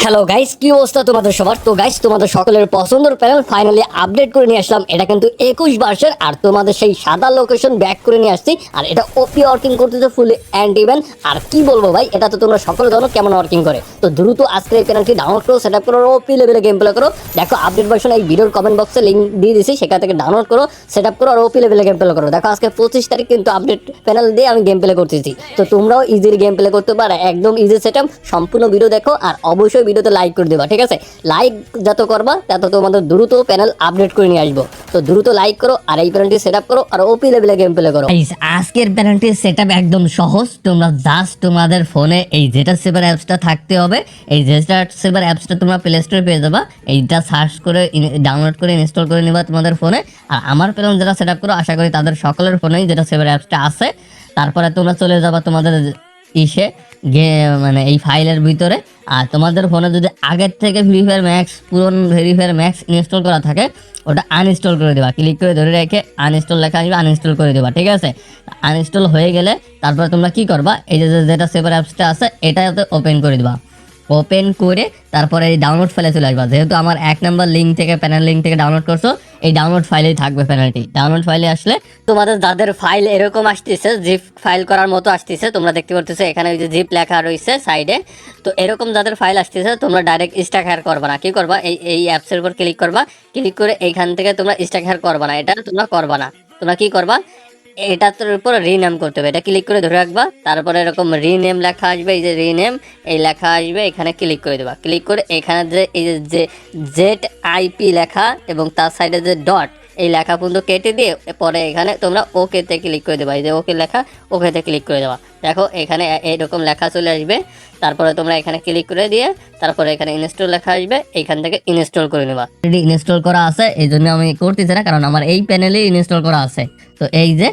Hello guys, কি অবস্থা তোমাদের সবার? তো গাইস, তোমাদের সকলের পছন্দের প্যানেল ফাইনালি আপডেট করে নিয়ে আসলাম। এটা কিন্তু 21 ভার্সন, আর তোমাদের সেই সাদা লোকেশন ব্যাক করে নিয়ে আসছি। আর এটা ওপি ওয়ার্কিং করতেছে ফুলি অ্যান্ড ইভেন। আর কি বলবো ভাই, এটা তো তোমরা সকলে জানো কেমন ওয়ার্কিং করে। তো দ্রুত আজকে এই প্যানেলটি ডাউনলোড করো, সেটআপ করো, ওপি লেভেলে গেম প্লে করো। দেখো আপডেট ভার্সন এই ভিডিওর কমেন্ট বক্সে লিংক দিয়ে দিছি, সেখান থেকে ডাউনলোড করো, সেটআপ করো আর ওপি লেভেলে গেম প্লে করো। দেখো আজকে 25 তারিখ কিন্তু আপডেট প্যানেল দিয়ে আমি গেম প্লে করতেছি। তো তোমরাও ইজিলি গেম প্লে করতে পারো, একদম ইজি সেটআপ। সম্পূর্ণ ভিডিও দেখো আর অবশ্যই ভিডিওতে লাইক করে দেবা, ঠিক আছে? লাইক যত করবা তত তোমাদের দ্রুত প্যানেল আপডেট করে নিয়ে আসবো। তো দ্রুত লাইক করো আর এই প্যানেলটি সেটআপ করো আর ওপি লেভেলে গেম প্লে করো। আজকের প্যানেলটির সেটআপ একদম সহজ। তোমরা জাস্ট তোমাদের ফোনে এই জেটা সেভার অ্যাপসটা থাকতে হবে। এই জেটা সেভার অ্যাপসটা তোমরা প্লে স্টোরে পেয়ে যাবা। এইটা সার্চ করে ডাউনলোড করে ইনস্টল করে নিবা তোমাদের ফোনে। আর আমার প্যানেল যারা সেটআপ করো, আশা করি তাদের সকলের ফোনেই জেটা সেভার অ্যাপসটা আছে। তারপরে তোমরা চলে যাবা তোমাদের ইসে মানে এই ফাইলের ভিতরে। আর তোমাদের ফোনে যদি আগের থেকে ফ্রি ফায়ার ম্যাক্স পুরনো ফ্রি ফায়ার ম্যাক্স ইনস্টল করা থাকে, ওটা আনইনস্টল করে দেবা। ক্লিক করে ধরে রেখে আনইনস্টল লেখা আসবে, আনইনস্টল করে দেবা, ঠিক আছে? আনইনস্টল হয়ে গেলে তারপরে তোমরা কি করবা, এই যে যেটা সেভার অ্যাপসটা আছে এটাতে ওপেন করে দিবা। ওপেন করে তারপরে এই ডাউনলোড ফাইলে চলে আসবা। যেহেতু আমার 1 নম্বর লিঙ্ক থেকে প্যানেল লিঙ্ক থেকে ডাউনলোড করছো, এই ডাউনলোড ফাইলেই থাকবে প্যানেলটি। ডাউনলোড ফাইলে আসলে তোমাদের যাদের ফাইল এরকম আসতেছে, জিপ ফাইল করার মতো আসতেছে, তোমরা দেখতে পারতেছো এখানে ওই যে জিপ লেখা রয়েছে সাইডে। তো এরকম যাদের ফাইল আসতেছে, তোমরা ডাইরেক্ট স্ট্যাক হায়ার করবা না। কি করবা, এই অ্যাপসের উপর ক্লিক করবা। ক্লিক করে এইখান থেকে তোমরা স্ট্যাক হায়ার করবা না, এটা তোমরা করবা না। তোমরা কি করবা, এটার উপর রিনেম করতে হবে। এটা ক্লিক করে ধরে রাখবা। তারপরে এরকম রিনেম লেখা আসবে, এই যে রিনেম এই লেখা আসবে, এখানে ক্লিক করে দেবা। ক্লিক করে এখানে যে এই যে জেড আইপি লেখা এবং তার সাইডে যে ডট এই লেখা পর্যন্ত কেটে দিয়ে পরে এখানে তোমরা ওকেতে ক্লিক করে দেবা। এই যে ওকে লেখা, ওকেতে ক্লিক করে দেওয়া। দেখো এখানে এইরকম লেখা চলে আসবে। তারপরে তোমরা এখানে ক্লিক করে দিয়ে তারপরে এখানে ইনস্টল লেখা আসবে, এইখান থেকে ইনস্টল করে নেবা। ইনস্টল করা আছে, এই জন্য আমি করতেছি না, কারণ আমার এই প্যানেলেই ইনস্টল করা আছে। তো এই যে,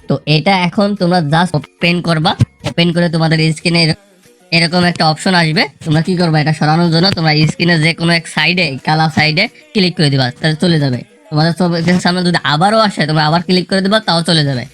তো এটা এখন তোমরা জাস্ট ওপেন করবা। ওপেন করে তোমাদের স্ক্রিনে এরকম একটা অপশন আসবে। তোমরা কি করবা, এটা সরানোর জন্য তোমরা স্ক্রিনে যে কোনো এক সাইডে কালার সাইডে ক্লিক করে দিবা, তাহলে চলে যাবে। তোমাদের সামনে যদি আবারও আসে তোমরা আবার ক্লিক করে দিবা, তাও চলে যাবে।